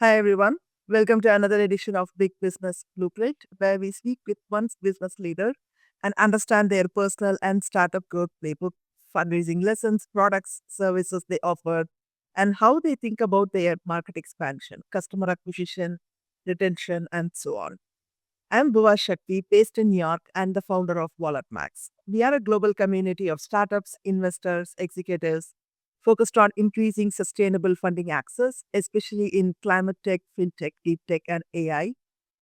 Hi, everyone. Welcome to another edition of Big Business Blueprint, where we speak with one business leader and understand their personal and startup growth playbook, fundraising lessons, products, services they offer, and how they think about their market expansion, customer acquisition, retention, and so on. I'm Bhuva Shakti, based in New York and the founder of Wallet Max. We are a global community of startups, investors, executives focused on increasing sustainable funding access, especially in climate tech, fintech, deep tech, and AI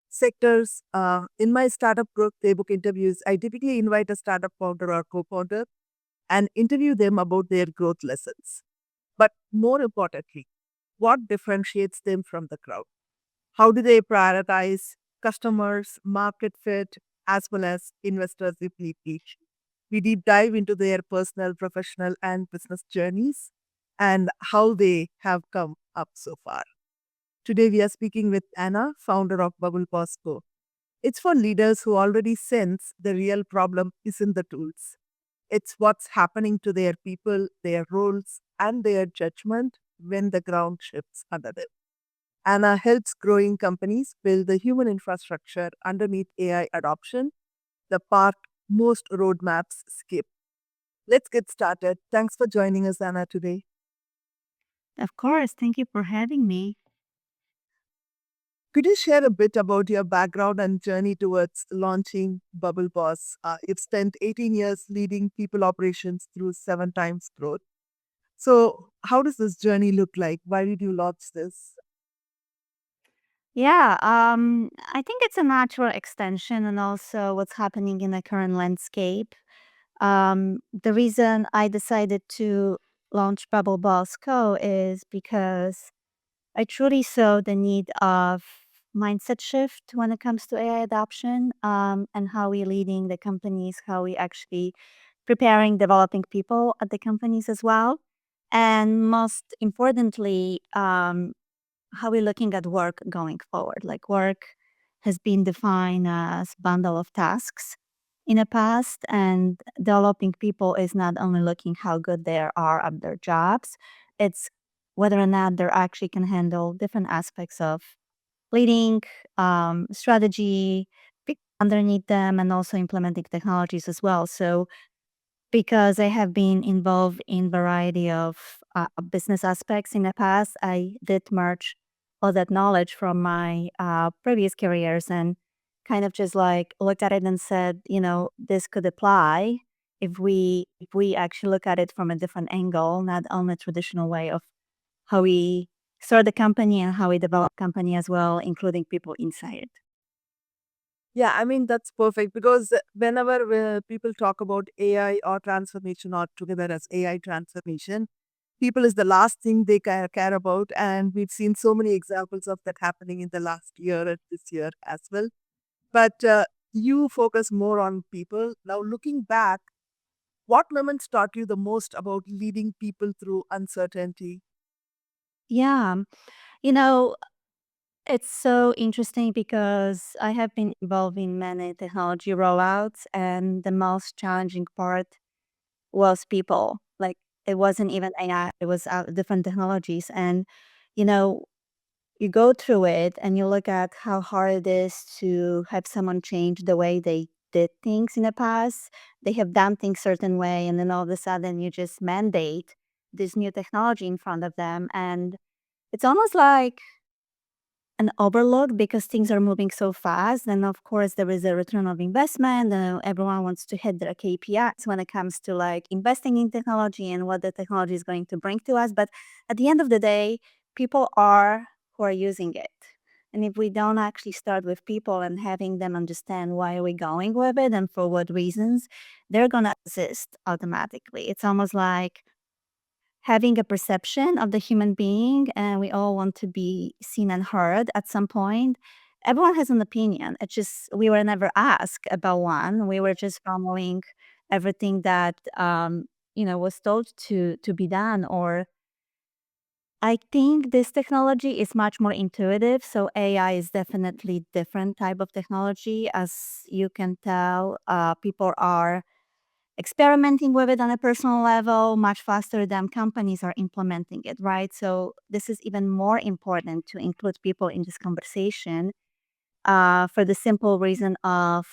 sectors. In my startup growth playbook interviews, I typically invite a startup founder or co founder and interview them about their growth lessons. But more importantly, what differentiates them from the crowd? How do they prioritize customers, market fit, as well as investors if need be? We deep dive into their personal, professional, and business journeys and how they have come up so far. Today, we are speaking with Anna, founder of Bubble Bosco. It's for leaders who already sense the real problem isn't the tools. It's what's happening to their people, their roles, and their judgment when the ground shifts under them. Anna helps growing companies build the human infrastructure underneath AI adoption, the part most roadmaps skip. Let's get started. Thanks for joining us, Anna, today. Of course. Thank you for having me. Could you share a bit about your background and journey towards launching Bubble Boss? You've spent 18 years leading people operations through 7 times growth. So, how does this journey look like? Why did you launch this? Yeah, I think it's a natural extension and also what's happening in the current landscape. The reason I decided to launch Bubble Boss Co. is because I truly saw the need of mindset shift when it comes to AI adoption, and how we leading the companies, how we actually preparing, developing people at the companies as well. And most importantly, how we're looking at work going forward. Like work has been defined as bundle of tasks in the past, and developing people is not only looking how good they are at their jobs, it's whether or not they actually can handle different aspects of leading, strategy, underneath them, and also implementing technologies as well. So because I have been involved in variety of business aspects in the past, I did merge all that knowledge from my previous careers and kind of just like looked at it and said, this could apply if we actually look at it from a different angle, not only traditional way of how we start the company and how we develop company as well, including people inside it. Yeah, I mean, that's perfect because whenever people talk about AI or transformation or together as AI transformation, people is the last thing they care about. And we've seen so many examples of that happening in the last year and this year as well. But you focus more on people. Now, looking back, what moments taught you the most about leading people through uncertainty? Yeah. You know, It's so interesting because I have been involved in many technology rollouts, and the most challenging part was people. Like it wasn't even AI; it was different technologies. And you know, you go through it and you look at how hard it is to have someone change the way they did things in the past. They have done things certain way, and then all of a sudden you just mandate this new technology in front of them, and it's almost like an overload because things are moving so fast. And of course, there is a return of investment. Everyone wants to hit their KPIs when it comes to like investing in technology and what the technology is going to bring to us. But at the end of the day, people are who are using it. And if we don't actually start with people and having them understand why are we going with it and for what reasons, they're going to exist automatically. It's almost like having a perception of the human being, and we all want to be seen and heard at some point. Everyone has an opinion. It's just we were never asked about one. We were just following everything that was told to be done. Or I think this technology is much more intuitive. So AI is definitely different type of technology. As you can tell, people are experimenting with it on a personal level much faster than companies are implementing it, right? So this is even more important to include people in this conversation for the simple reason of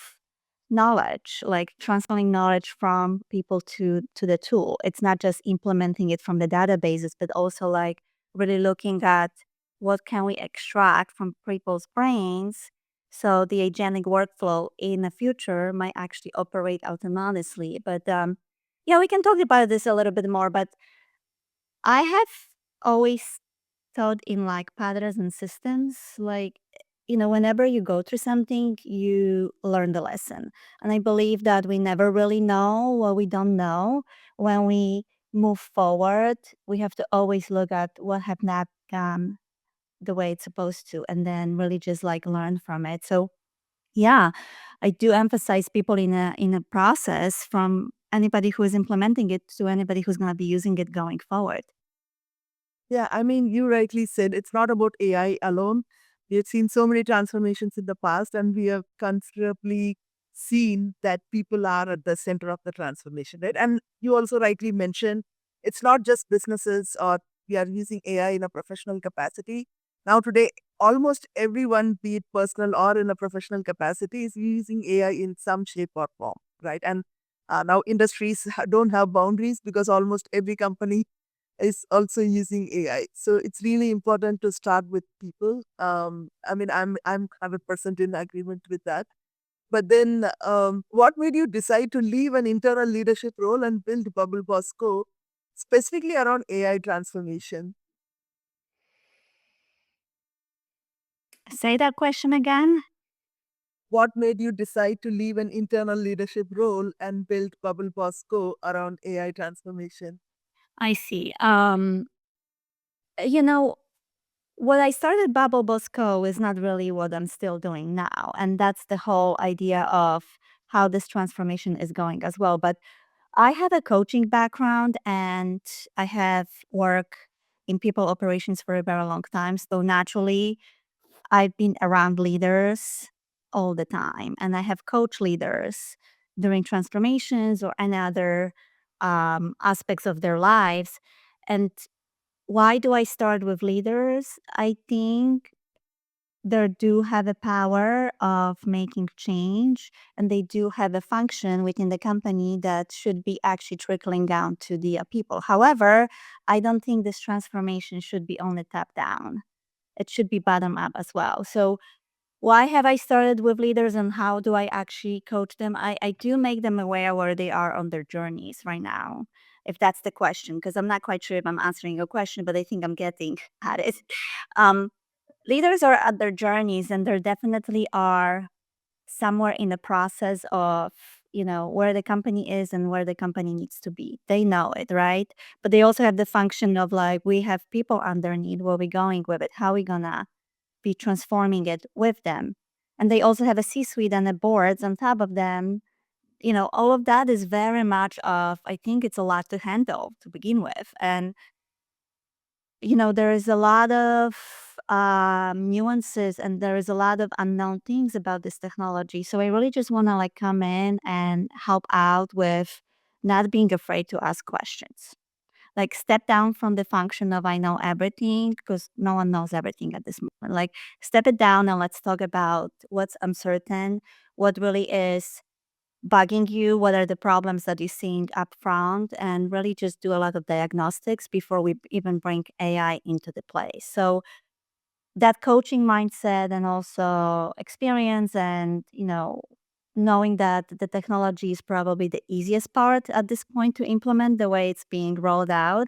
knowledge, like transferring knowledge from people to the tool. It's not just implementing it from the databases, but also like really looking at what can we extract from people's brains so the agentic workflow in the future might actually operate autonomously. But yeah, we can talk about this a little bit more. But I have always thought in like patterns and systems. Like, whenever you go through something, you learn the lesson. And I believe that we never really know what we don't know. When we move forward, we have to always look at what have not gone the way it's supposed to, and then really just like learn from it. So yeah, I do emphasize people in a process, from anybody who is implementing it to anybody who's going to be using it going forward. Yeah, I mean, you rightly said it's not about AI alone. We have seen so many transformations in the past, and we have considerably seen that people are at the center of the transformation, right? And you also rightly mentioned it's not just businesses or we are using AI in a professional capacity. Now, today, almost everyone, be it personal or in a professional capacity, is using AI in some shape or form, right? And now industries don't have boundaries because almost every company is also using AI. So it's really important to start with people. I mean, I'm 100% in agreement with that. But then, what made you decide to leave an internal leadership role and build Bubble Boss Co. specifically around AI transformation? Say that question again. What made you decide to leave an internal leadership role and build Bubble Boss Co. around AI transformation? I see. You know, what I started Bubble Bosco is not really what I'm still doing now. And that's the whole idea of how this transformation is going as well. But I have a coaching background and I have worked in people operations for a very long time. So naturally, I've been around leaders all the time, and I have coached leaders during transformations or any other aspects of their lives. And why do I start with leaders? I think they do have a power of making change, and they do have a function within the company that should be actually trickling down to the people. However, I don't think this transformation should be only top down. It should be bottom up as well. So why have I started with leaders and how do I actually coach them? I do make them aware where they are on their journeys right now, if that's the question, because I'm not quite sure if I'm answering your question, but I think I'm getting at it. Um, Leaders are at their journeys and there definitely are somewhere in the process of, where the company is and where the company needs to be. They know it, right? But they also have the function of like, we have people underneath, where we going with it? How we gonna be transforming it with them? And they also have a C-suite and the boards on top of them. All of that is very much of, I think it's a lot to handle to begin with. And there is a lot of nuances and there is a lot of unknown things about this technology. So I really just want to like come in and help out with not being afraid to ask questions. Like step down from the function of I know everything, because no one knows everything at this moment. Like step it down and let's talk about what's uncertain, what really is bugging you, what are the problems that you're seeing up front, and really just do a lot of diagnostics before we even bring AI into the play. So that coaching mindset and also experience and, knowing that the technology is probably the easiest part at this point to implement the way it's being rolled out.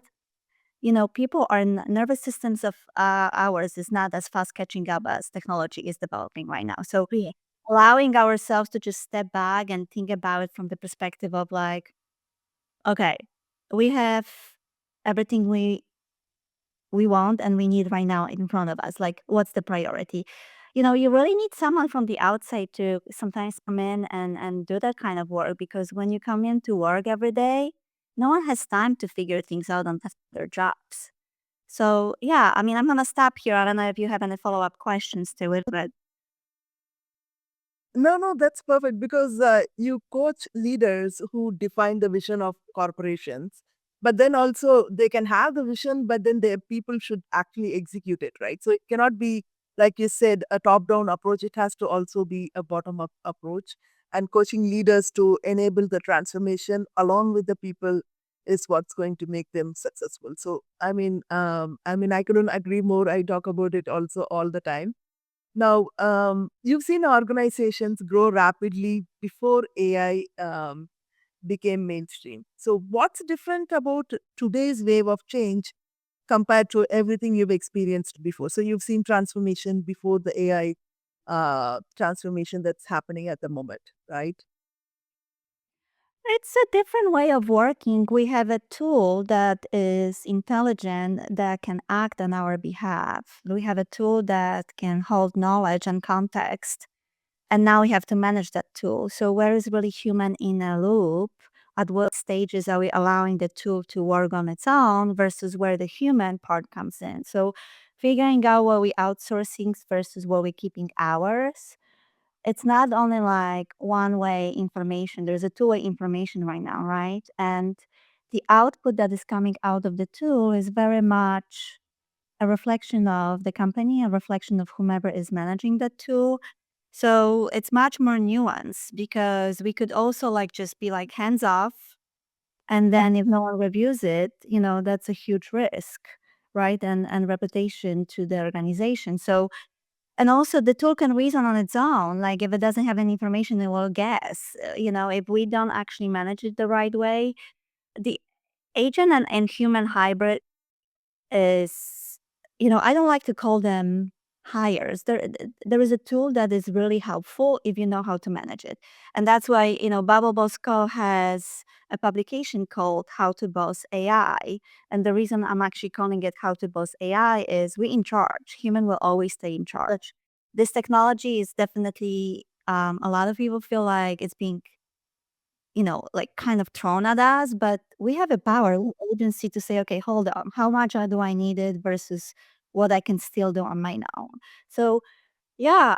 People are nervous systems of ours is not as fast catching up as technology is developing right now. So allowing ourselves to just step back and think about it from the perspective of like, okay, we have everything we want and we need right now in front of us. Like, what's the priority? You really need someone from the outside to sometimes come in and do that kind of work, because when you come in to work every day, no one has time to figure things out on their jobs. So yeah, I mean, I'm gonna stop here. I don't know if you have any follow up questions to it, but No, no, that's perfect because you coach leaders who define the vision of corporations, but then also they can have the vision, but then their people should actually execute it, right? So it cannot be, like you said, a top down approach. It has to also be a bottom up approach. And coaching leaders to enable the transformation along with the people is what's going to make them successful. So, I couldn't agree more. I talk about it also all the time. Now, you've seen organizations grow rapidly before AI became mainstream. So, what's different about today's wave of change compared to everything you've experienced before? So, you've seen transformation before the AI transformation that's happening at the moment, right? It's a different way of working. We have a tool that is intelligent that can act on our behalf. We have a tool that can hold knowledge and context. And now we have to manage that tool. So, where is really human in a loop? At what stages are we allowing the tool to work on its own versus where the human part comes in? So, figuring out what we outsourcing versus what we keeping ours. It's not only like one way information, there's a two-way information right now, right? And the output that is coming out of the tool is very much a reflection of the company, a reflection of whomever is managing that tool. So it's much more nuanced because we could also like just be like hands off. And then if no one reviews it, that's a huge risk, right? And reputation to the organization. So and also the tool can reason on its own. Like if it doesn't have any information, it will guess. If we don't actually manage it the right way, the agent and human hybrid is, I don't like to call them hires. There is a tool that is really helpful if you know how to manage it. And that's why, Bubble Bosco has a publication called How to Boss AI. And the reason I'm actually calling it How to Boss AI is we in charge. Human will always stay in charge. This technology is definitely a lot of people feel like it's being like kind of thrown at us, but we have a power agency to say, okay, hold on, how much do I need it versus what I can still do on my own. So yeah,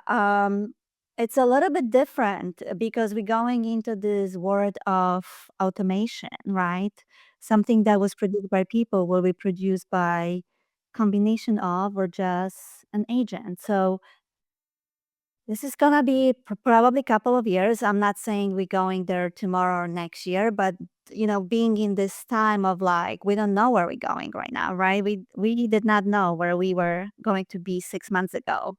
it's a little bit different because we're going into this world of automation, right? Something that was produced by people will be produced by combination of or just an agent. So this is gonna be probably a couple of years. I'm not saying we're going there tomorrow or next year, but being in this time of like we don't know where we're going right now, right? We did not know where we were going to be 6 months ago.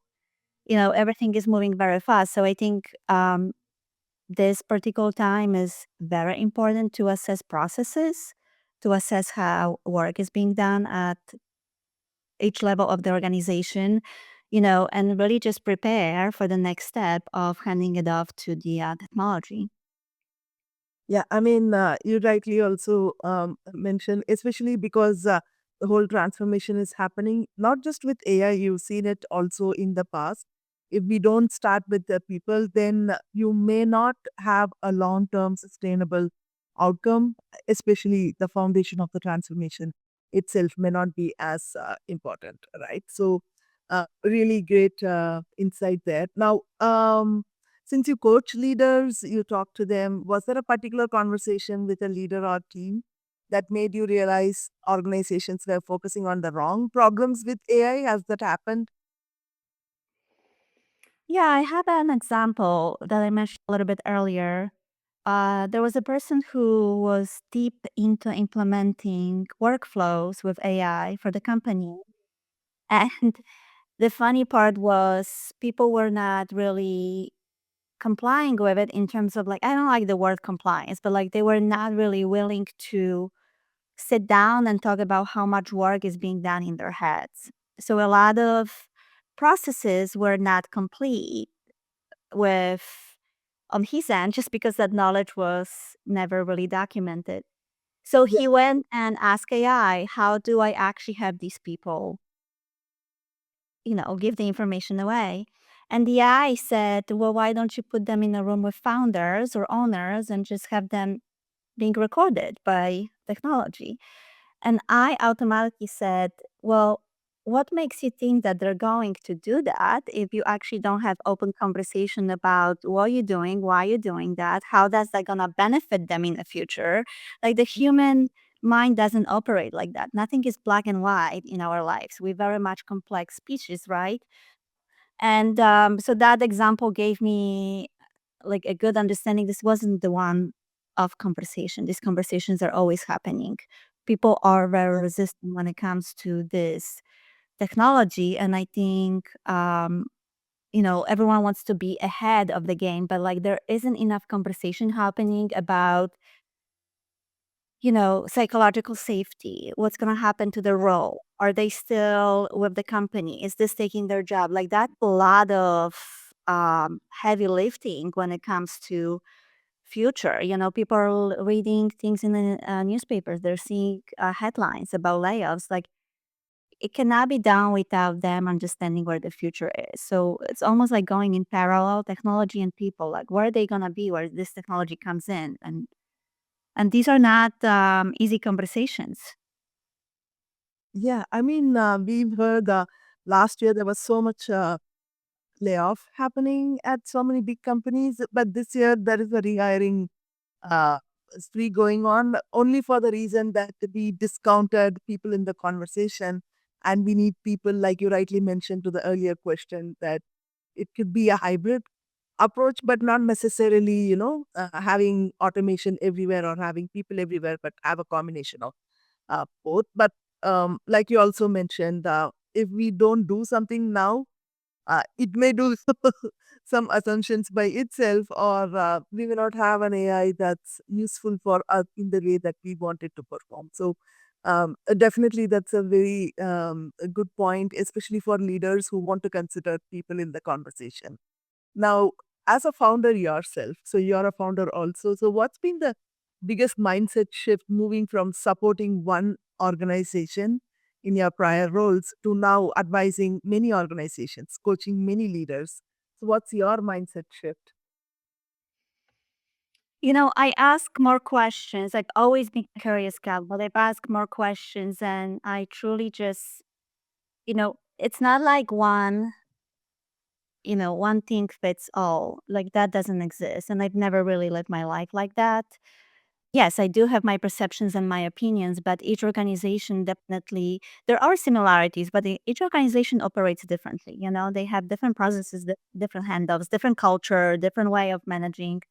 Everything is moving very fast. So I think this particular time is very important to assess processes, to assess how work is being done at each level of the organization, and really just prepare for the next step of handing it off to the technology. Yeah, you rightly also mentioned, especially because the whole transformation is happening not just with AI, you've seen it also in the past. If we don't start with the people, then you may not have a long term sustainable outcome, especially the foundation of the transformation itself may not be as important, right? So, really great insight there. Now, since you coach leaders, you talk to them, was there a particular conversation with a leader or team that made you realize organizations were focusing on the wrong problems with AI? Has that happened? Yeah, I have an example that I mentioned a little bit earlier. There was a person who was deep into implementing workflows with AI for the company. And the funny part was people were not really complying with it in terms of like, I don't like the word compliance, but like they were not really willing to sit down and talk about how much work is being done in their heads. So a lot of processes were not complete with on his end just because that knowledge was never really documented. So Yeah. he went and asked AI, how do I actually have these people, give the information away? And the AI said, well, why don't you put them in a room with founders or owners and just have them being recorded by technology? And I automatically said, well, what makes you think that they're going to do that if you actually don't have open conversation about what you're doing, why you're doing that, how that's that gonna benefit them in the future? Like the human mind doesn't operate like that. Nothing is black and white in our lives. We're very much complex species, right? And so that example gave me like a good understanding. This wasn't the one of conversation. These conversations are always happening. People are very resistant when it comes to this technology, and I think everyone wants to be ahead of the game, but like there isn't enough conversation happening about psychological safety. What's going to happen to the role? Are they still with the company? Is this taking their job? Like that, a lot of heavy lifting when it comes to future. People are reading things in the newspapers. They're seeing headlines about layoffs. Like it cannot be done without them understanding where the future is. So it's almost like going in parallel, technology and people. Like where are they gonna be where this technology comes in? And these are not easy conversations. Yeah, I mean, we've heard last year there was so much layoff happening at so many big companies, but this year there is a rehiring uh, spree going on only for the reason that we discounted people in the conversation, and we need people, like you rightly mentioned to the earlier question, that it could be a hybrid approach, but not necessarily, having automation everywhere or having people everywhere, but have a combination of both. But like you also mentioned, if we don't do something now, it may do some assumptions by itself, or we may not have an AI that's useful for us in the way that we want it to perform. So, definitely, that's a very a good point, especially for leaders who want to consider people in the conversation. Now, as a founder yourself, so you're a founder also. So, what's been the biggest mindset shift moving from supporting one organization in your prior roles to now advising many organizations, coaching many leaders? So, what's your mindset shift? I ask more questions. I've always been a curious gal, but I've asked more questions, and I truly just, it's not like one thing fits all. Like that doesn't exist. And I've never really lived my life like that. Yes, I do have my perceptions and my opinions, but each organization definitely, there are similarities, but each organization operates differently. They have different processes, different handoffs, different culture, different way of managing.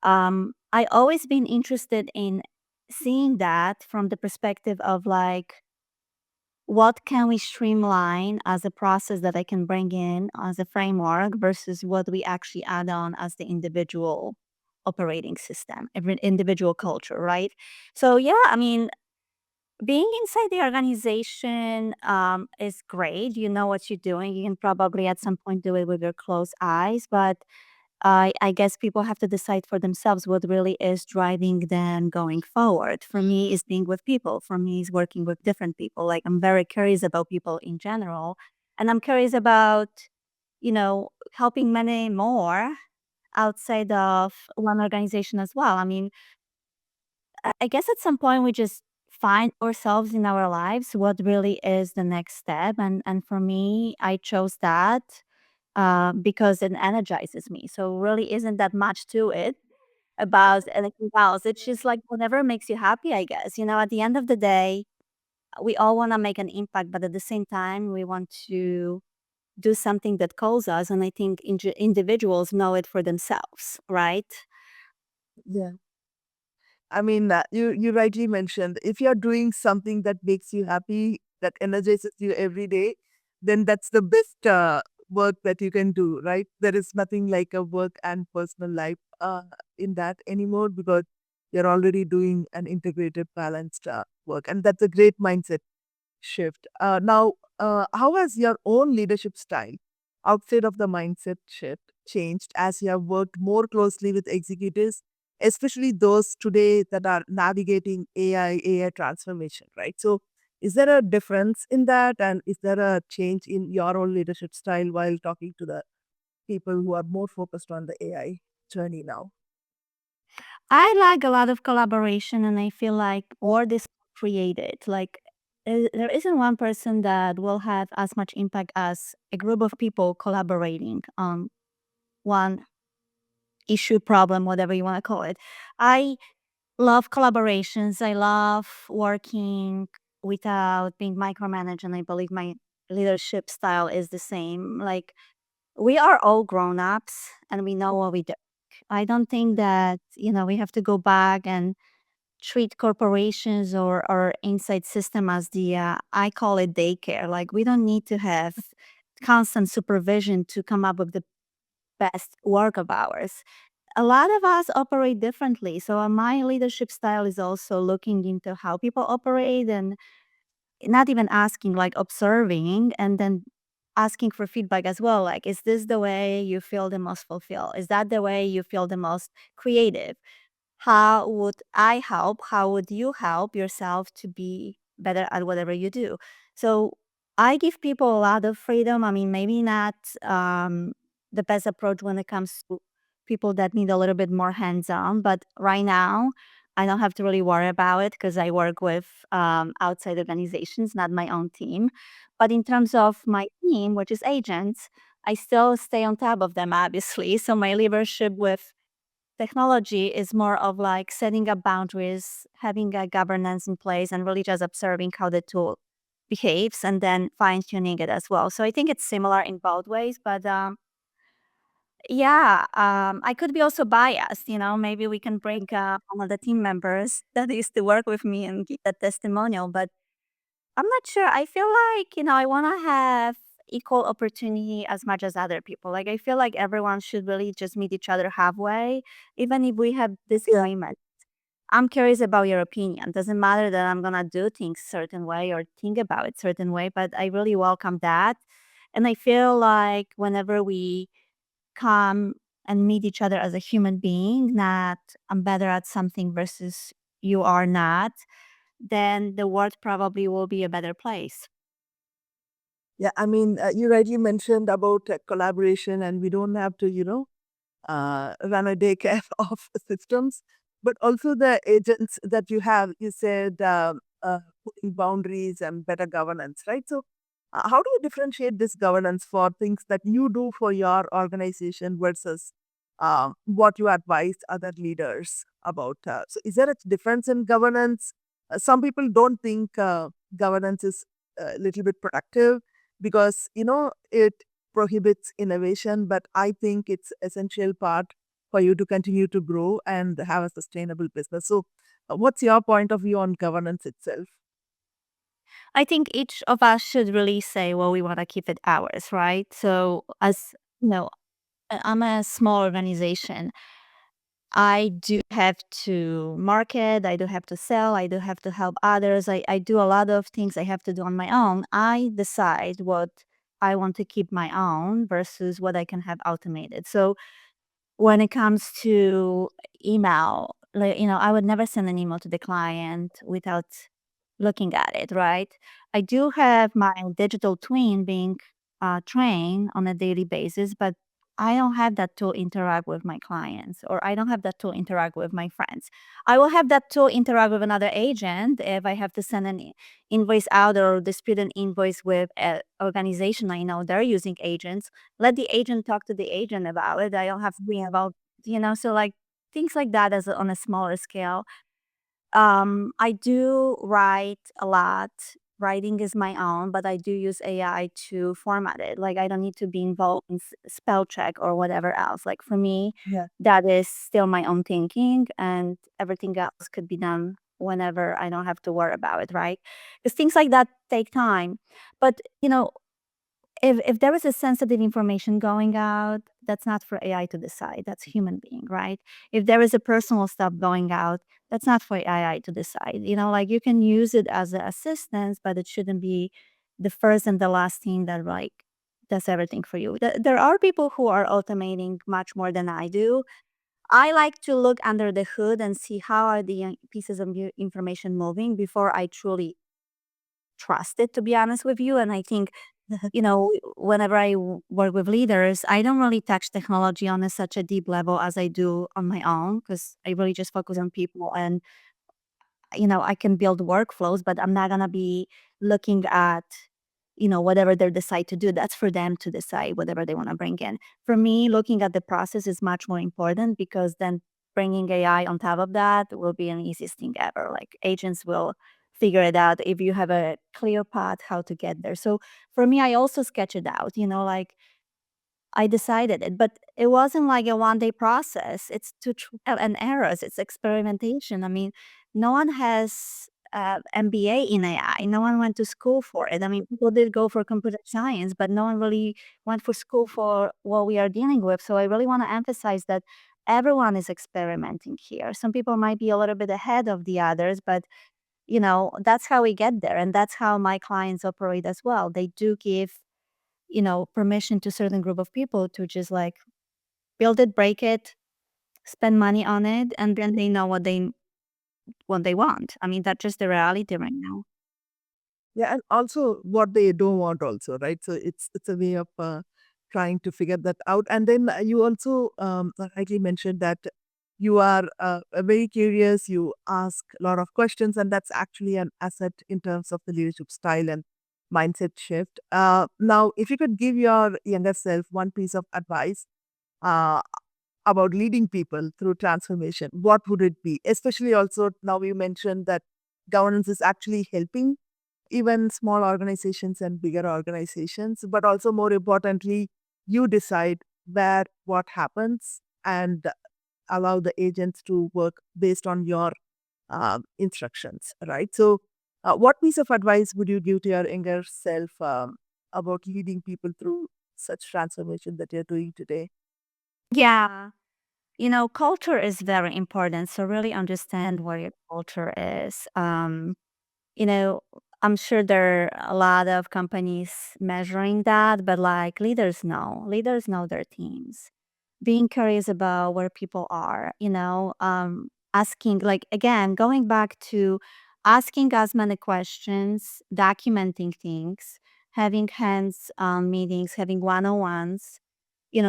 I always been interested in seeing that from the perspective of like, what can we streamline as a process that I can bring in as a framework versus what we actually add on as the individual operating system, every individual culture, right? So yeah, I mean, being inside the organization is great. You know what you're doing. You can probably at some point do it with your closed eyes, but I guess people have to decide for themselves what really is driving them going forward. For me, is being with people. For me, is working with different people. Like I'm very curious about people in general, and I'm curious about helping many more outside of one organization as well. I mean, I guess at some point we just find ourselves in our lives. What really is the next step? And for me, I chose that because it energizes me. So really isn't that much to it about anything else. It's just like whatever makes you happy, I guess. At the end of the day, we all want to make an impact, but at the same time, we want to do something that calls us. And I think individuals know it for themselves, right? Yeah. I mean, you rightly mentioned, if you're doing something that makes you happy, that energizes you every day, then that's the best work that you can do, right? There is nothing like a work and personal life in that anymore, because you're already doing an integrated, balanced work, and that's a great mindset shift. Now, how has your own leadership style outside of the mindset shift changed as you have worked more closely with executives, especially those today that are navigating AI transformation, right? So, is there a difference in that? And is there a change in your own leadership style while talking to the people who are more focused on the AI journey now? I like a lot of collaboration, and I feel like word is created. Like there isn't one person that will have as much impact as a group of people collaborating on one issue, problem, whatever you want to call it. I love collaborations. I love working without being micromanaged, and I believe my leadership style is the same. Like, we are all grown ups and we know what we do. I don't think that, we have to go back and treat corporations or inside system as the I call it daycare. Like, we don't need to have constant supervision to come up with the best work of ours. A lot of us operate differently. So my leadership style is also looking into how people operate and not even asking, like observing, and then asking for feedback as well. Like, is this the way you feel the most fulfilled? Is that the way you feel the most creative? How would I help? How would you help yourself to be better at whatever you do? So I give people a lot of freedom. I mean, maybe not the best approach when it comes to people that need a little bit more hands on, but right now, I don't have to really worry about it because I work with outside organizations, not my own team. But in terms of my team, which is agents, I still stay on top of them, obviously. So my leadership with technology is more of like setting up boundaries, having a governance in place, and really just observing how the tool behaves and then fine tuning it as well. So I think it's similar in both ways. But yeah, I could be also biased. Maybe we can bring one of the team members that used to work with me and give a testimonial. But I'm not sure. I feel like, I want to have equal opportunity as much as other people. Like, I feel like everyone should really just meet each other halfway, even if we have disagreement. I'm curious about your opinion. Doesn't matter that I'm gonna do things certain way or think about it certain way, but I really welcome that. And I feel like whenever we come and meet each other as a human being, not I'm better at something versus you are not, then the world probably will be a better place. Yeah, I mean, you rightly mentioned about collaboration, and we don't have to, run a daycare of systems, but also the agents that you have. You said putting boundaries and better governance, right? So, how do you differentiate this governance for things that you do for your organization versus what you advise other leaders about? So, is there a difference in governance? Some people don't think governance is a little bit productive because it prohibits innovation, but I think it's essential part for you to continue to grow and have a sustainable business. So, what's your point of view on governance itself? I think each of us should really say, well, we want to keep it ours, right? So, as you know, I'm a small organization. I do have to market, I do have to sell, I do have to help others. I do a lot of things I have to do on my own. I decide what I want to keep my own versus what I can have automated. So when it comes to email, like, I would never send an email to the client without looking at it, right? I do have my digital twin being trained on a daily basis, but I don't have that tool interact with my clients, or I don't have that tool interact with my friends. I will have that tool interact with another agent if I have to send an invoice out or dispute an invoice with an organization I know they're using agents. Let the agent talk to the agent about it. I don't have to be involved, so like things like that as on a smaller scale. I do write a lot. Writing is my own, but I do use AI to format it. Like, I don't need to be involved in spell check or whatever else. Like, for me, Yeah. that is still my own thinking, and everything else could be done whenever I don't have to worry about it, right? Because things like that take time. But if there is a sensitive information going out, that's not for AI to decide. That's human being, right? If there is a personal stuff going out, that's not for AI to decide. Like, you can use it as an assistance, but it shouldn't be the first and the last thing that like does everything for you. There are people who are automating much more than I do. I like to look under the hood and see how are the pieces of information moving before I truly trust it, to be honest with you. And I think whenever I work with leaders, I don't really touch technology on such a deep level as I do on my own because I really just focus on people. And I can build workflows, but I'm not going to be looking at, whatever they decide to do. That's for them to decide whatever they want to bring in. For me, looking at the process is much more important, because then bringing AI on top of that will be an easiest thing ever. Like, agents will figure it out if you have a clear path how to get there. So for me, I also sketch it out, like I decided it, but it wasn't like a one day process. It's to trial and errors. It's experimentation. I mean, no one has MBA in AI. No one went to school for it. I mean, people did go for computer science, but no one really went for school for what we are dealing with. So I really want to emphasize that everyone is experimenting here. Some people might be a little bit ahead of the others, but that's how we get there, and that's how my clients operate as well. They do give permission to certain group of people to just like build it, break it, spend money on it, and then they know what they want. I mean, that's just the reality right now. Yeah, and also what they don't want also, right? So it's a way of trying to figure that out. And then you also rightly mentioned that you are very curious, you ask a lot of questions, and that's actually an asset in terms of the leadership style and mindset shift. Now, if you could give your younger self one piece of advice uh, about leading people through transformation, what would it be? Especially also now you mentioned that governance is actually helping even small organizations and bigger organizations, but also more importantly, you decide where what happens and allow the agents to work based on your instructions, right? So, what piece of advice would you give to your younger self about leading people through such transformation that you're doing today? Yeah. Culture is very important. So really understand what your culture is. You know, I'm sure there are a lot of companies measuring that, but like leaders know their teams. Being curious about where people are, asking, like, again, going back to asking as many questions, documenting things, having hands on meetings, having one-on-ones,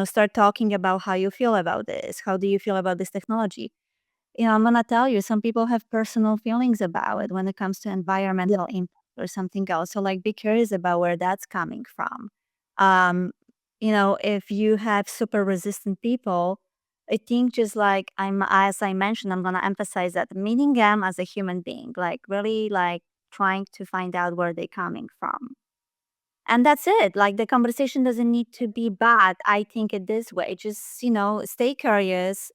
start talking about how you feel about this. How do you feel about this technology? I'm gonna tell you, some people have personal feelings about it when it comes to environmental impact or something else. So, like, be curious about where that's coming from. Um, if you have super resistant people, I think, just like as I mentioned, I'm gonna emphasize that meeting them as a human being, like really like trying to find out where they're coming from. And that's it. Like, the conversation doesn't need to be bad. I think it this way. Just, stay curious.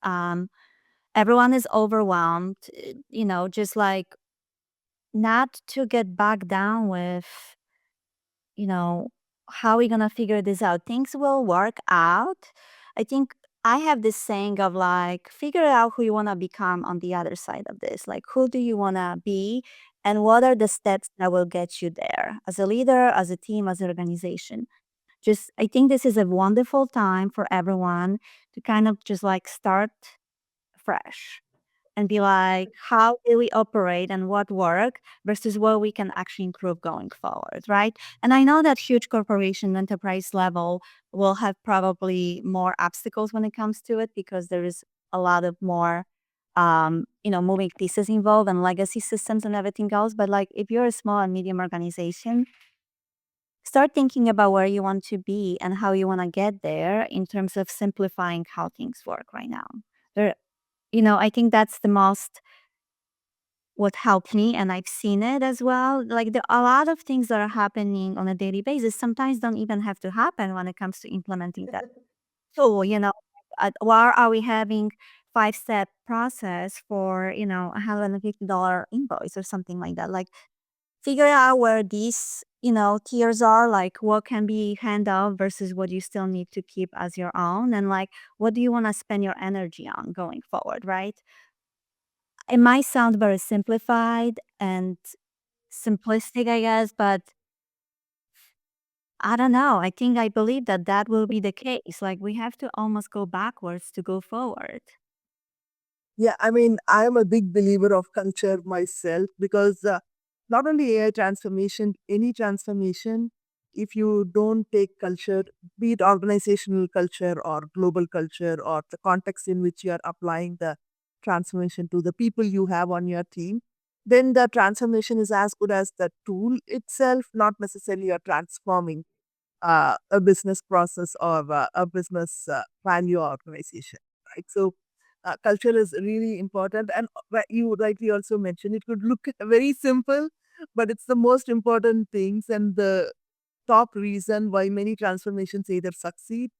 Everyone is overwhelmed, just like not to get back down with, you know, how are we going to figure this out? Things will work out. I think I have this saying of like, figure out who you want to become on the other side of this. Like, who do you want to be? And what are the steps that will get you there as a leader, as a team, as an organization? Just, I think this is a wonderful time for everyone to kind of just like start fresh and be like, how do we operate and what work versus what we can actually improve going forward, right? And I know that huge corporation enterprise level will have probably more obstacles when it comes to it, because there is a lot of more moving pieces involved and legacy systems and everything else. But like, if you're a small and medium organization, start thinking about where you want to be and how you want to get there in terms of simplifying how things work right now. There, I think that's the most what helped me, and I've seen it as well. Like, a lot of things that are happening on a daily basis sometimes don't even have to happen when it comes to implementing that tool. Why are we having 5-step process for $150 invoice or something like that? Like, figure out where these tiers are, like what can be hand out versus what you still need to keep as your own, and like what do you want to spend your energy on going forward, right? It might sound very simplified and simplistic, I guess, but I don't know. I believe that that will be the case. Like, we have to almost go backwards to go forward. Yeah, I mean, I am a big believer of culture myself because not only AI transformation, any transformation, if you don't take culture, be it organizational culture or global culture or the context in which you are applying the transformation to the people you have on your team, then the transformation is as good as the tool itself, not necessarily you're transforming a business process or a business value organization, right? So, culture is really important. And you rightly also mentioned it could look very simple, but it's the most important things and the top reason why many transformations either succeed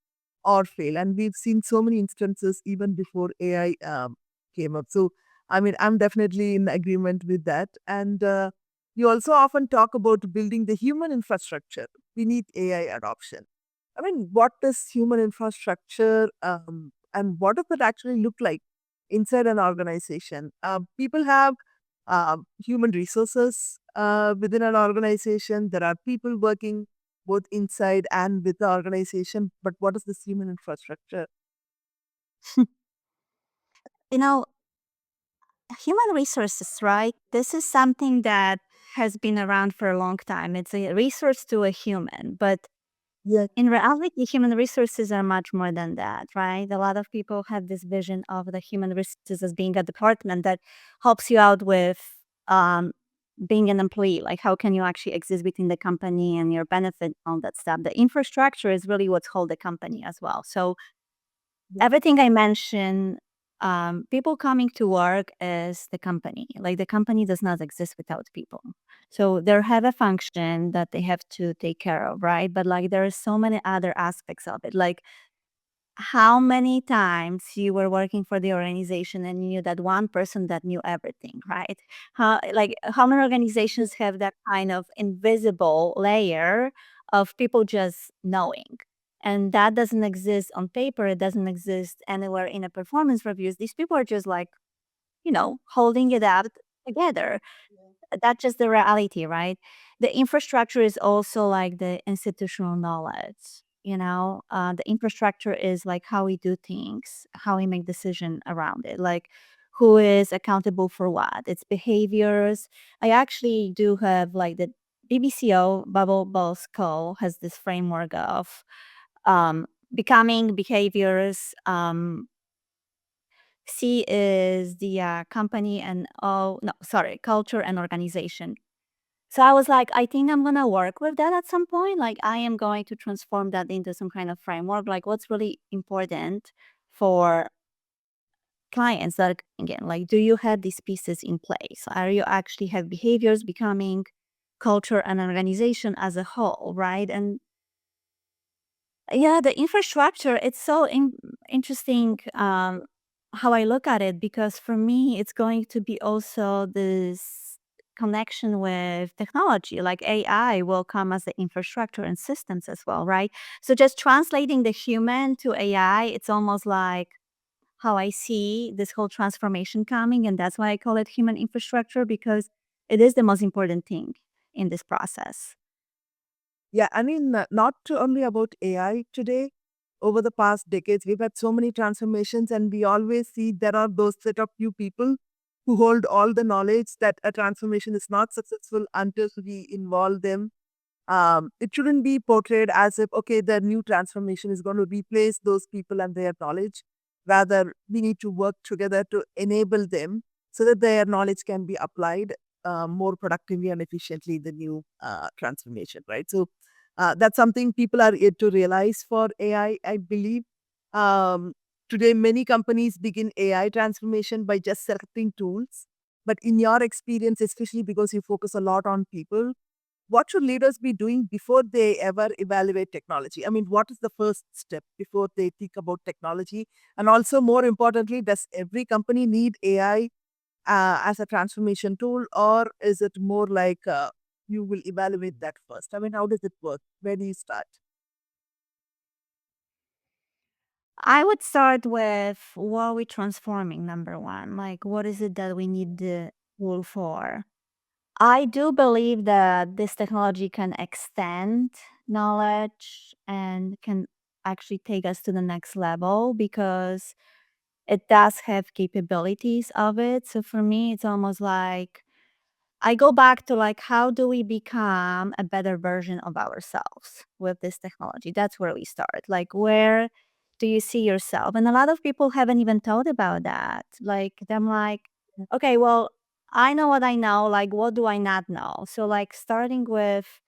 or fail. And we've seen so many instances even before AI came up. So, I mean, I'm definitely in agreement with that. And you also often talk about building the human infrastructure beneath AI adoption. I mean, what is human infrastructure and what does it actually look like inside an organization? People have human resources within an organization. There are people working both inside and with the organization. But what is this human infrastructure? You know, human resources, right? This is something that has been around for a long time. It's a resource to a human, but Yeah, in reality, human resources are much more than that, right? A lot of people have this vision of the human resources as being a department that helps you out with um, being an employee. Like, how can you actually exist within the company and your benefit, all that stuff. The infrastructure is really what's hold the company as well. So yeah, everything I mentioned, people coming to work is the company. Like the company does not exist without people. So they have a function that they have to take care of, right? But like there are so many other aspects of it. Like how many times you were working for the organization and you knew that one person that knew everything, right? How many organizations have that kind of invisible layer of people just knowing? And that doesn't exist on paper, it doesn't exist anywhere in a performance reviews. These people are just like, holding it up together. That's just the reality, right? The infrastructure is also like the institutional knowledge. The infrastructure is like how we do things, how we make decision around it, like who is accountable for what, its behaviors. I actually do have like the BBCO Bubble Balls Co has this framework of becoming behaviors. C is the company and oh no, sorry, culture and organization. So I was like, I think I'm gonna work with that at some point. Like I am going to transform that into some kind of framework. Like what's really important for clients that are coming in? Like, do you have these pieces in place? Are you actually have behaviors becoming culture and organization as a whole, right? And yeah, the infrastructure, it's so interesting how I look at it because for me, it's going to be also this connection with technology. Like AI will come as the infrastructure and systems as well, right? So just translating the human to AI, it's almost like how I see this whole transformation coming. And that's why I call it human infrastructure because it is the most important thing in this process. yeah. I mean, not only about AI today. Over the past decades, we've had so many transformations, and we always see there are those set of few people who hold all the knowledge that a transformation is not successful until we involve them. It shouldn't be portrayed as if, okay, the new transformation is going to replace those people and their knowledge. Rather, we need to work together to enable them so that their knowledge can be applied more productively and efficiently in the new transformation, right? So that's something people are yet to realize for AI, I believe. Um, Today, many companies begin AI transformation by just selecting tools. But in your experience, especially because you focus a lot on people, what should leaders be doing before they ever evaluate technology? I mean, what is the first step before they think about technology? And also, more importantly, does every company need AI as a transformation tool, or is it more like you will evaluate that first? I mean, how does it work? Where do you start? I would start with what are we transforming, number one? Like, what is it that we need the tool for? I do believe that this technology can extend knowledge and can actually take us to the next level because it does have capabilities of it. So for me, it's almost like I go back to like how do we become a better version of ourselves with this technology? That's where we start. Like where do you see yourself? And a lot of people haven't even thought about that. Like them like, okay, well, I know what I know, like what do I not know? So like starting with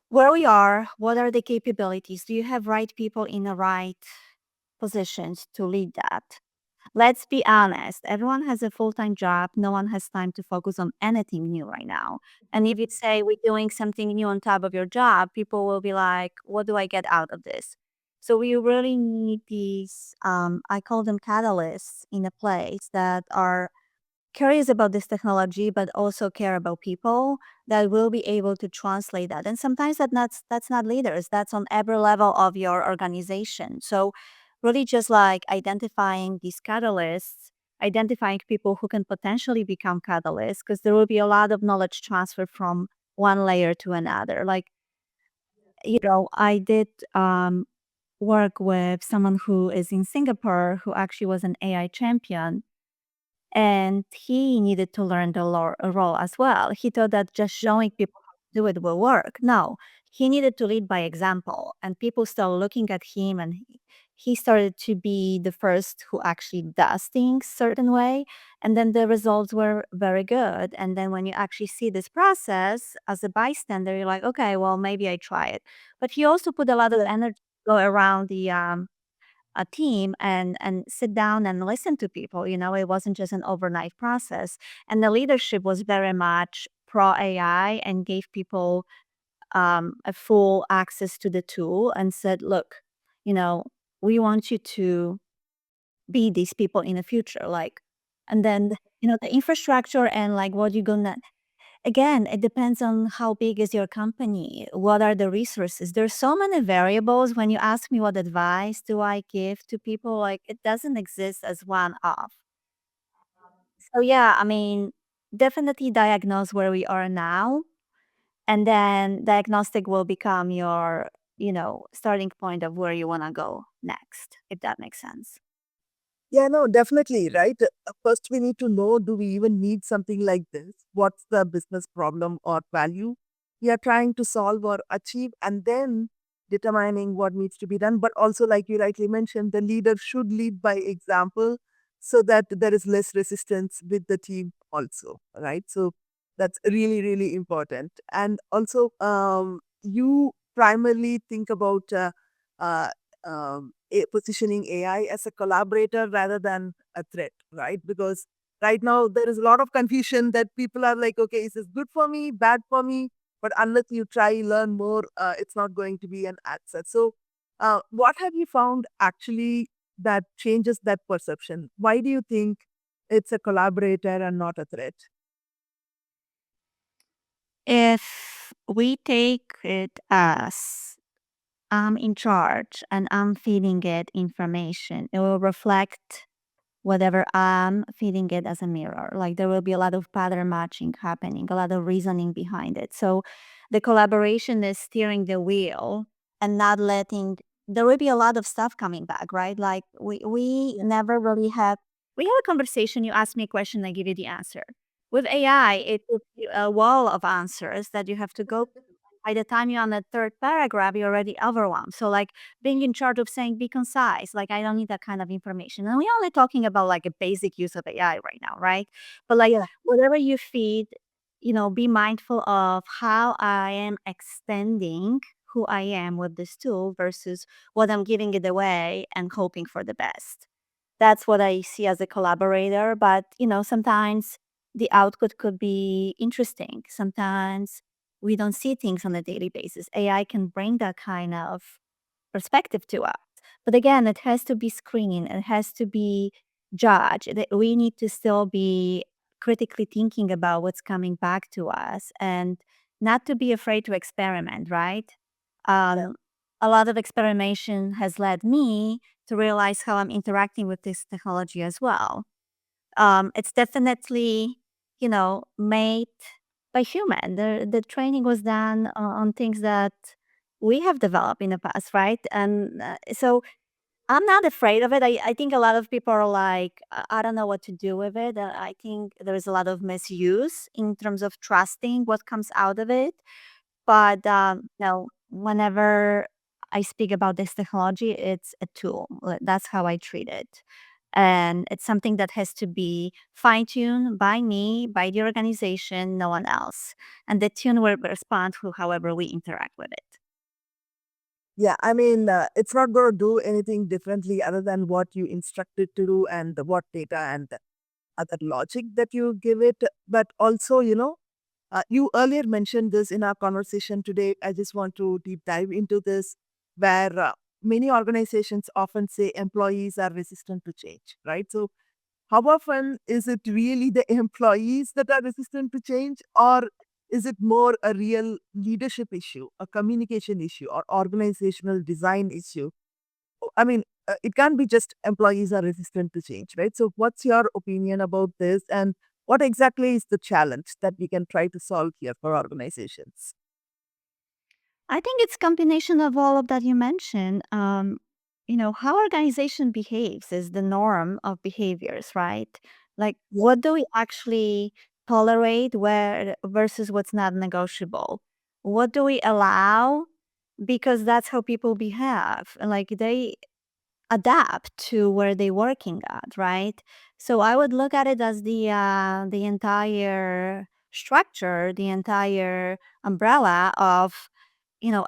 where we are, what are the capabilities? Do you have right people in the right positions to lead that? Let's be honest, everyone has a full-time job. No one has time to focus on anything new right now. And if you say we're doing something new on top of your job, people will be like, what do I get out of this? So we really need these, I call them catalysts in a place that are curious about this technology, but also care about people that will be able to translate that. And sometimes that's not leaders. That's on every level of your organization. So really just like identifying these catalysts, identifying people who can potentially become catalysts, because there will be a lot of knowledge transfer from one layer to another. Like, I did work with someone who is in Singapore who actually was an AI champion, and he needed to learn the role as well. He thought that just showing people how to do it will work. No, he needed to lead by example, and people started looking at him, and he started to be the first who actually does things certain way, and then the results were very good. And then when you actually see this process as a bystander, you're like, okay, well maybe I try it. But he also put a lot of energy to go around the a team and sit down and listen to people. It wasn't just an overnight process. And the leadership was very much pro AI and gave people a full access to the tool and said, look, you know we want you to be these people in the future, like. And then the infrastructure and like what you're gonna. Again, it depends on how big is your company. What are the resources? There's so many variables. When you ask me what advice do I give to people, like it doesn't exist as one off. So yeah, I mean, definitely diagnose where we are now, and then diagnostic will become your, starting point of where you want to go next, if that makes sense. Yeah, no, definitely, right? First, we need to know, do we even need something like this? What's the business problem or value we are trying to solve or achieve? And then determining what needs to be done. But also, like you rightly mentioned, the leader should lead by example so that there is less resistance with the team also, right? So that's really, really important. And also, you primarily think about uh, positioning AI as a collaborator rather than a threat, right? Because right now there is a lot of confusion that people are like, okay, is this good for me, bad for me? But unless you try, learn more, it's not going to be an asset. So, what have you found actually that changes that perception? Why do you think it's a collaborator and not a threat? If we take it as I'm in charge and I'm feeding it information, it will reflect whatever I'm feeding it as a mirror. Like there will be a lot of pattern matching happening, a lot of reasoning behind it. So the collaboration is steering the wheel and not letting. There will be a lot of stuff coming back, right? Like we never really have. We have a conversation. You ask me a question, I give you the answer. With AI, it gives you a wall of answers that you have to go. By the time you're on the third paragraph, you're already overwhelmed. So, like being in charge of saying, be concise, like I don't need that kind of information. And we're only talking about like a basic use of AI right now, right? But like Yeah. whatever you feed, be mindful of how I am extending who I am with this tool versus what I'm giving it away and hoping for the best. That's what I see as a collaborator. But, sometimes the output could be interesting. Sometimes we don't see things on a daily basis. AI can bring that kind of perspective to us. But again, it has to be screened, it has to be judged. We need to still be critically thinking about what's coming back to us and not to be afraid to experiment, right? Yeah. Um, a lot of experimentation has led me to realize how I'm interacting with this technology as well. It's definitely, made by human. The training was done on things that we have developed in the past, right? And so I'm not afraid of it. I think a lot of people are like, I don't know what to do with it. I think there's a lot of misuse in terms of trusting what comes out of it. But whenever I speak about this technology, it's a tool. That's how I treat it. And it's something that has to be fine tuned by me, by the organization, no one else. And the tune will respond to however we interact with it. Yeah, I mean, it's not going to do anything differently other than what you instruct it to do and what data and other logic that you give it. But also, you earlier mentioned this in our conversation today. I just want to deep dive into this, where many organizations often say employees are resistant to change, right? So, how often is it really the employees that are resistant to change, or is it more a real leadership issue, a communication issue, or organizational design issue? I mean, it can't be just employees are resistant to change, right? So, what's your opinion about this, and what exactly is the challenge that we can try to solve here for organizations? I think it's combination of all of that you mentioned. How organization behaves is the norm of behaviors, right? Like, Yeah. what do we actually tolerate where versus what's not negotiable? What do we allow? Because that's how people behave. Like they adapt to where they're working at, right? So I would look at it as the entire structure, the entire umbrella of,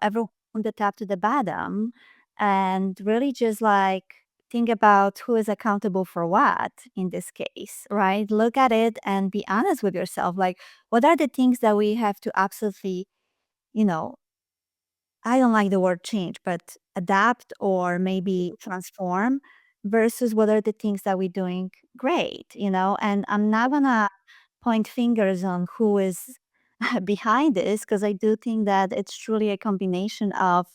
everyone from the top to the bottom, and really just like think about who is accountable for what in this case, right? Look at it and be honest with yourself. Like, what are the things that we have to absolutely, you know, I don't like the word change, but adapt or maybe transform versus what are the things that we're doing great, And I'm not gonna point fingers on who is behind this because I do think that it's truly a combination of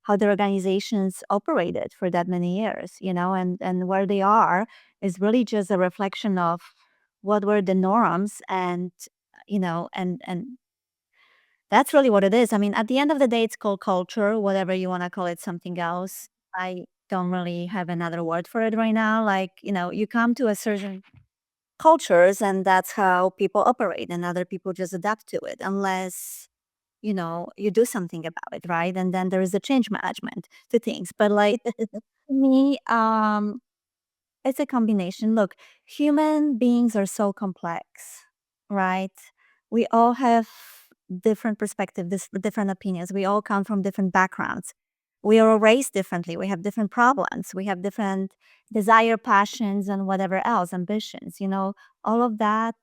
how the organizations operated for that many years, and where they are is really just a reflection of what were the norms and and that's really what it is. I mean, at the end of the day, it's called culture, whatever you want to call it, something else. I don't really have another word for it right now. Like, you come to a certain cultures and that's how people operate and other people just adapt to it unless, you do something about it, right? And then there is a change management to things. But like me, it's a combination. Look, human beings are so complex, right? We all have different perspectives, different opinions. We all come from different backgrounds. We are all raised differently. We have different problems. We have different desire, passions, and whatever else, ambitions. All of that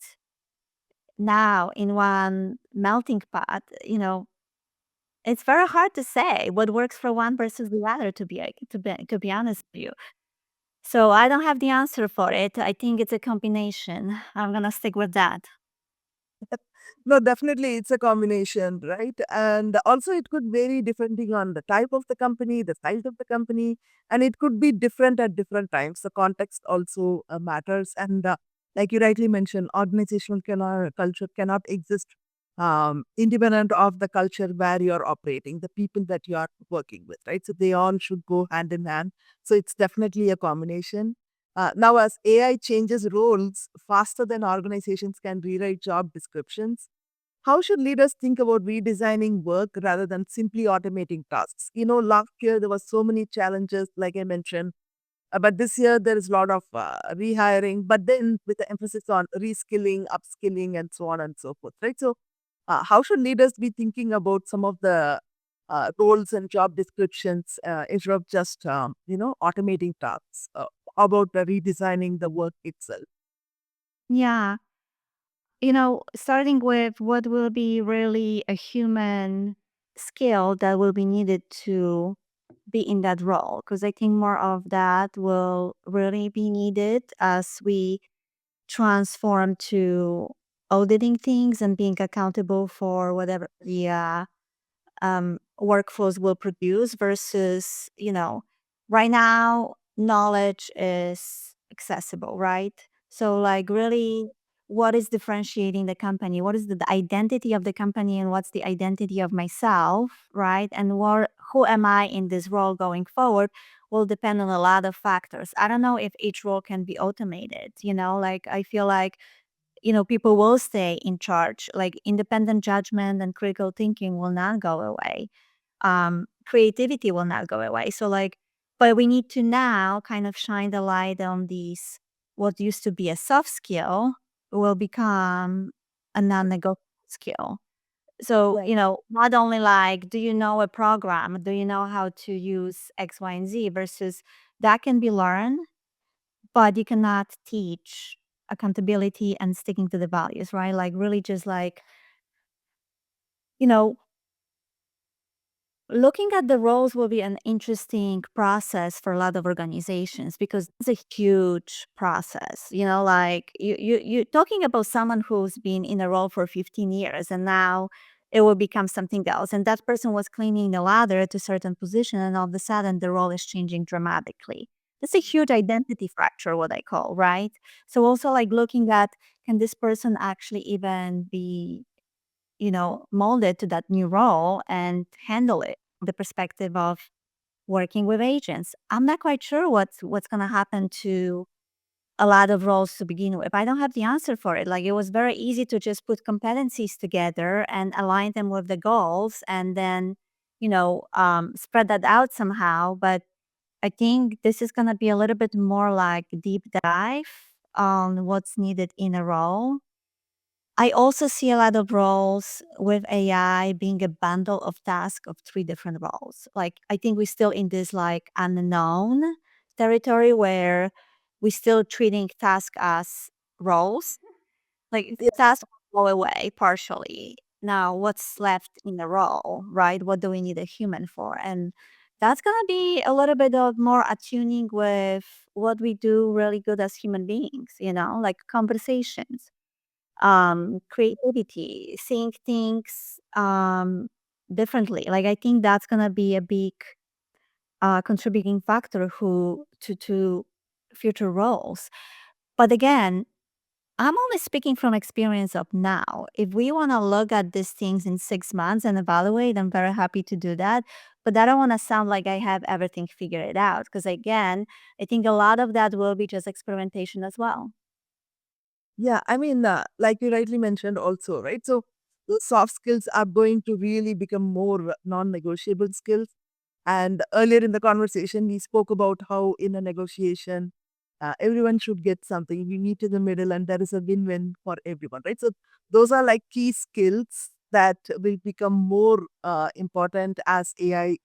now in one melting pot. It's very hard to say what works for one versus the other. To be honest with you. So I don't have the answer for it. I think it's a combination. I'm gonna stick with that. No, definitely it's a combination, right? And also it could vary depending on the type of the company, the size of the company, and it could be different at different times. The context also matters. And like you rightly mentioned, organizational culture cannot exist independent of the culture where you're operating, the people that you are working with, right? So they all should go hand in hand. So it's definitely a combination. Now, as AI changes roles faster than organizations can rewrite job descriptions, how should leaders think about redesigning work rather than simply automating tasks? Last year there was so many challenges, like I mentioned, but this year there is a lot of rehiring, but then with the emphasis on reskilling, upskilling, and so on and so forth, right? So, how should leaders be thinking about some of the roles and job descriptions instead of just automating tasks? How about redesigning the work itself? Yeah. Starting with what will be really a human skill that will be needed to be in that role. Because I think more of that will really be needed as we transform to auditing things and being accountable for whatever the workflows will produce versus, right now, knowledge is accessible, right? So, like, really, what is differentiating the company? What is the identity of the company and what's the identity of myself, right? And who am I in this role going forward will depend on a lot of factors. I don't know if each role can be automated, like, I feel like people will stay in charge. Like independent judgment and critical thinking will not go away. Creativity will not go away. So like But we need to now kind of shine the light on these, what used to be a soft skill will become a non-negotiable skill. So, Right. not only like, do you know a program? Do you know how to use X, Y, and Z versus that can be learned, but you cannot teach accountability and sticking to the values, right? Like really just like, you know, looking at the roles will be an interesting process for a lot of organizations because it's a huge process. Like you talking about someone who's been in a role for 15 years and now it will become something else. And that person was climbing the ladder to a certain position and all of a sudden the role is changing dramatically. That's a huge identity fracture, what I call, right? So also like looking at, can this person actually even be molded to that new role and handle it from the perspective of working with agents. I'm not quite sure what's going to happen to a lot of roles to begin with. I don't have the answer for it. Like it was very easy to just put competencies together and align them with the goals and then spread that out somehow. But I think this is going to be a little bit more like deep dive on what's needed in a role. I also see a lot of roles with AI being a bundle of tasks of three different roles. Like I think we're still in this like unknown territory where we're still treating tasks as roles. Like Yeah. tasks go away partially. Now what's left in the role, right? What do we need a human for? And that's gonna be a little bit of more attuning with what we do really good as human beings, like conversations, creativity, seeing things differently. Like I think that's gonna be a big contributing factor who to future roles. But again, I'm only speaking from experience of now. If we want to look at these things in 6 months and evaluate, I'm very happy to do that. But I don't want to sound like I have everything figured out because again, I think a lot of that will be just experimentation as well. Yeah, I mean, like you rightly mentioned also, right? So those soft skills are going to really become more non-negotiable skills. And earlier in the conversation, we spoke about how in a negotiation, everyone should get something. You meet in the middle, and there is a win-win for everyone, right? So those are like key skills that will become more important as AI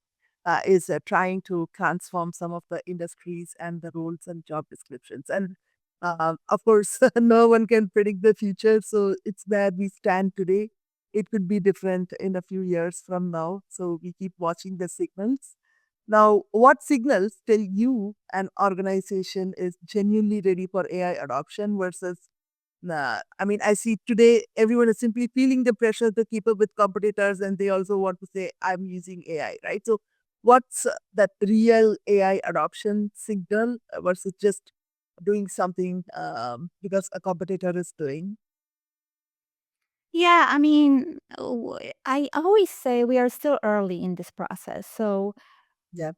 is trying to transform some of the industries and the roles and job descriptions. And of course, no one can predict the future. So it's where we stand today. It could be different in a few years from now. So we keep watching the signals. Now, what signals tell you an organization is genuinely ready for AI adoption versus I mean, I see today everyone is simply feeling the pressure to keep up with competitors and they also want to say, I'm using AI, right? So, what's that real AI adoption signal versus just doing something because a competitor is doing? Yeah, I mean, I always say we are still early in this process. So Yeah.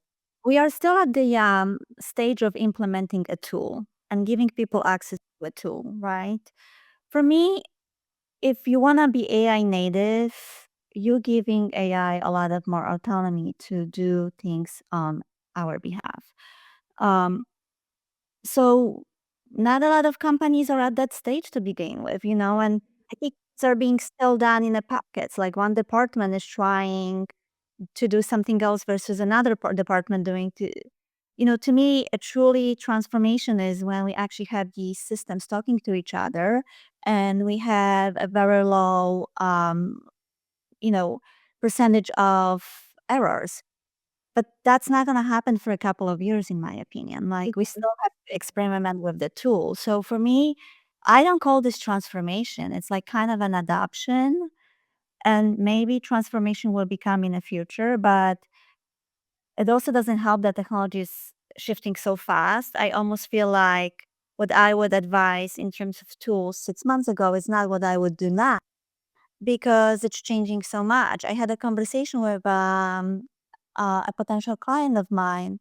we are still at the stage of implementing a tool and giving people access to a tool, right? For me, if you want to be AI native, you're giving AI a lot of more autonomy to do things on our behalf. Um, so not a lot of companies are at that stage to begin with, and I think things are being still done in the pockets. Like one department is trying to do something else versus another department doing to me, a truly transformation is when we actually have these systems talking to each other and we have a very low, you know, percentage of errors. But that's not going to happen for a couple of years, in my opinion. Like we still have to experiment with the tool. So for me, I don't call this transformation. It's like kind of an adoption, and maybe transformation will become in the future, but it also doesn't help that technology is shifting so fast. I almost feel like what I would advise in terms of tools 6 months ago is not what I would do now because it's changing so much. I had a conversation with a potential client of mine,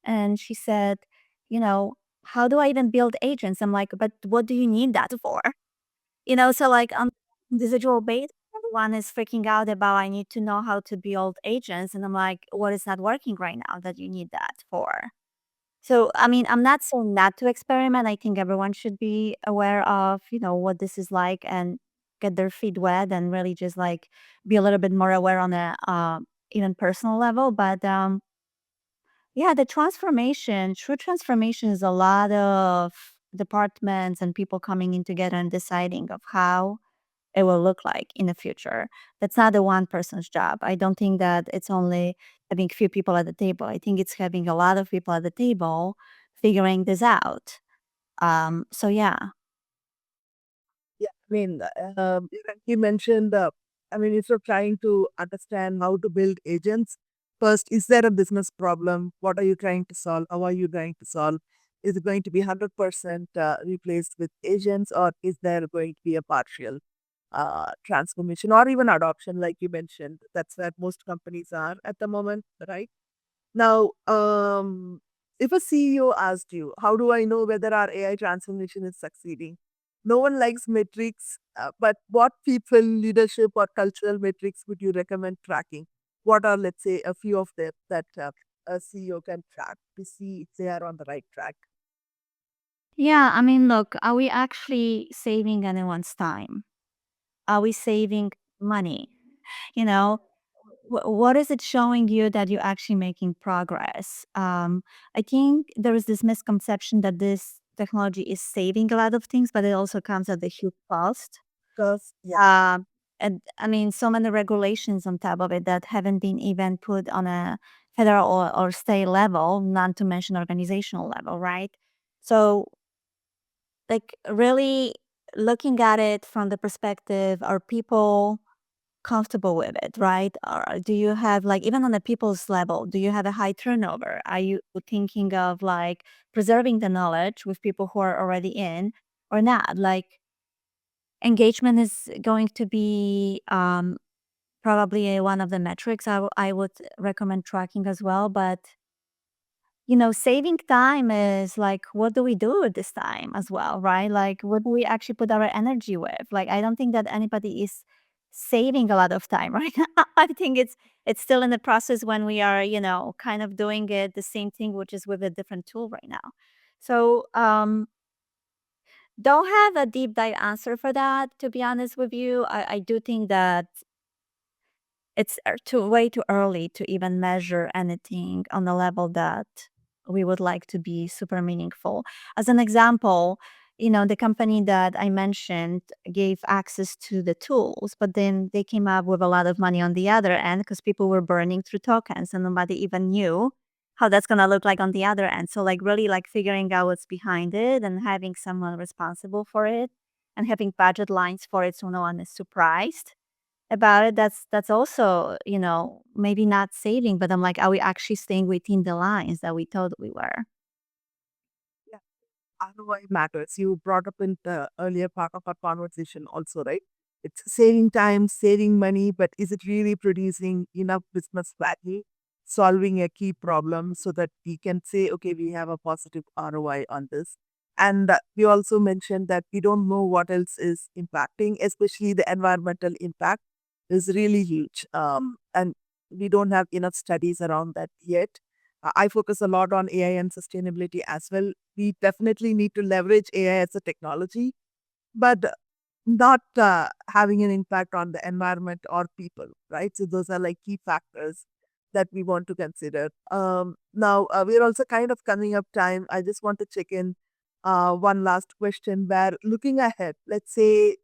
and she said, how do I even build agents? I'm like, but what do you need that for? So like on individual basis, everyone is freaking out about I need to know how to build agents. And I'm like, what is not working right now that you need that for? So, I mean, I'm not saying not to experiment. I think everyone should be aware of, what this is like and get their feet wet and really just like be a little bit more aware on a even personal level. But yeah, the transformation, true transformation is a lot of departments and people coming in together and deciding of how it will look like in the future. That's not a one person's job. I don't think that it's only having few people at the table. I think it's having a lot of people at the table figuring this out. So yeah. Yeah, I mean, you mentioned, I mean, instead of trying to understand how to build agents, first, is there a business problem? What are you trying to solve? How are you trying to solve? Is it going to be 100% replaced with agents, or is there going to be a partial transformation or even adoption, like you mentioned? That's where most companies are at the moment, right? Now, if a CEO asked you, how do I know whether our AI transformation is succeeding? No one likes metrics, but what people, leadership, or cultural metrics would you recommend tracking? What are, let's say, a few of them that a CEO can track to see if they are on the right track? Yeah, I mean, look, are we actually saving anyone's time? Are we saving money? You know, what is it showing you that you're actually making progress? I think there is this misconception that this technology is saving a lot of things, but it also comes at a huge cost. Because, yeah, And I mean, so many regulations on top of it that haven't been even put on a federal or state level, not to mention organizational level, right? So, like, really looking at it from the perspective, are people comfortable with it, right? Or do you have like even on the people's level, do you have a high turnover? Are you thinking of like preserving the knowledge with people who are already in or not? Like engagement is going to be probably one of the metrics I would recommend tracking as well. But saving time is like, what do we do with this time as well, right? Like, what do we actually put our energy with? Like, I don't think that anybody is saving a lot of time right now. I think it's still in the process when we are, kind of doing it the same thing, which is with a different tool right now. So, don't have a deep dive answer for that, to be honest with you. I do think that it's way too early to even measure anything on the level that we would like to be super meaningful. As an example, the company that I mentioned gave access to the tools, but then they came up with a lot of money on the other end because people were burning through tokens and nobody even knew how that's going to look like on the other end. So like really like figuring out what's behind it and having someone responsible for it and having budget lines for it so no one is surprised about it. That's also, maybe not saving, but I'm like, are we actually staying within the lines that we thought we were? yeah. ROI matters. You brought up in the earlier part of our conversation also, right? It's saving time, saving money, but is it really producing enough business value, solving a key problem so that we can say, okay, we have a positive ROI on this? And we also mentioned that we don't know what else is impacting, especially the environmental impact is really huge. And we don't have enough studies around that yet. I focus a lot on AI and sustainability as well. We definitely need to leverage AI as a technology, but not having an impact on the environment or people, right? So those are like key factors that we want to consider. Now, we're also kind of coming up time. I just want to check in one last question where looking ahead, let's say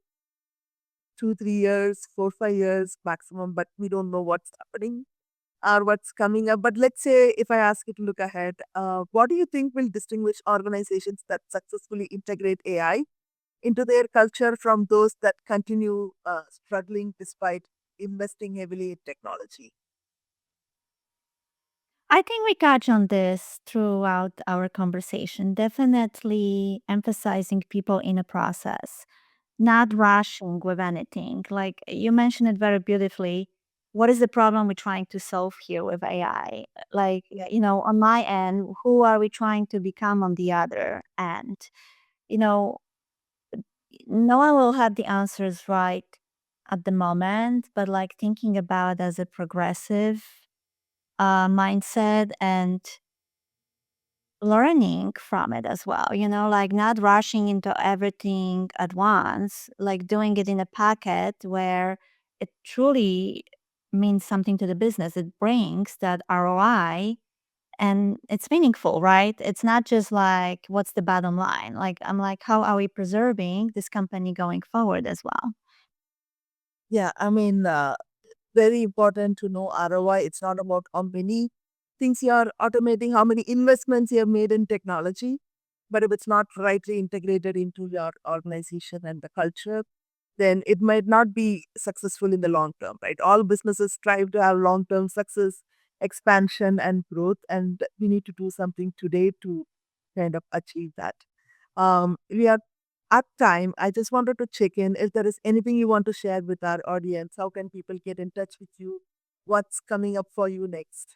2, 3 years, 4, 5 years maximum, but we don't know what's happening or what's coming up. But let's say if I ask you to look ahead, what do you think will distinguish organizations that successfully integrate AI into their culture from those that continue struggling despite investing heavily in technology? I think we touch on this throughout our conversation, definitely emphasizing people in a process, not rushing with anything. Like you mentioned it very beautifully. What is the problem we're trying to solve here with AI? Like, on my end, who are we trying to become on the other end? You know, no one will have the answers right at the moment, but like thinking about as a progressive mindset and learning from it as well, like not rushing into everything at once, like doing it in a packet where it truly means something to the business. It brings that ROI and it's meaningful, right? It's not just like, what's the bottom line? Like, I'm like, how are we preserving this company going forward as well? Yeah, I mean, very important to know ROI. It's not about how many things you are automating, how many investments you have made in technology, but if it's not rightly integrated into your organization and the culture, then it might not be successful in the long term, right? All businesses strive to have long term success, expansion, and growth, and we need to do something today to kind of achieve that. We are at time. I just wanted to check in if there is anything you want to share with our audience. How can people get in touch with you? What's coming up for you next?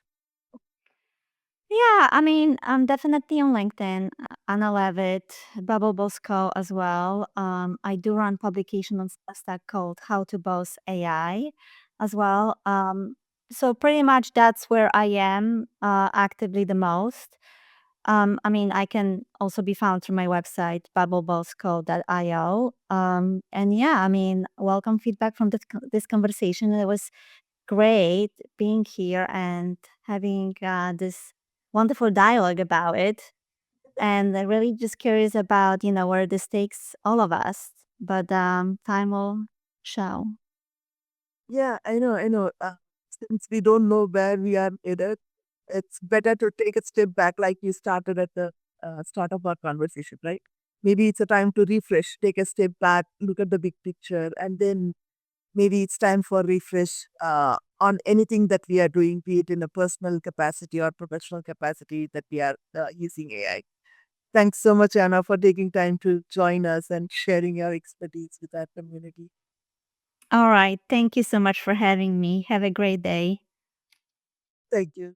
Yeah, I mean, I'm definitely on LinkedIn, Anna Levitt, Bubble Bosco as well. I do run publication on Substack called How to Boss AI as well. So pretty much that's where I am actively the most. I mean, I can also be found through my website, bubblebosco.io. And yeah, I mean, welcome feedback from this conversation. It was great being here and having this wonderful dialogue about it. And I'm really just curious about, where this takes all of us. But time will show. Yeah, I know, I know. Since we don't know where we are headed, it's better to take a step back, like you started at the start of our conversation, right? Maybe it's a time to refresh, take a step back, look at the big picture, and then maybe it's time for refresh on anything that we are doing, be it in a personal capacity or professional capacity that we are using AI. Thanks so much, Anna, for taking time to join us and sharing your expertise with our community. All right. Thank you so much for having me. Have a great day. Thank you.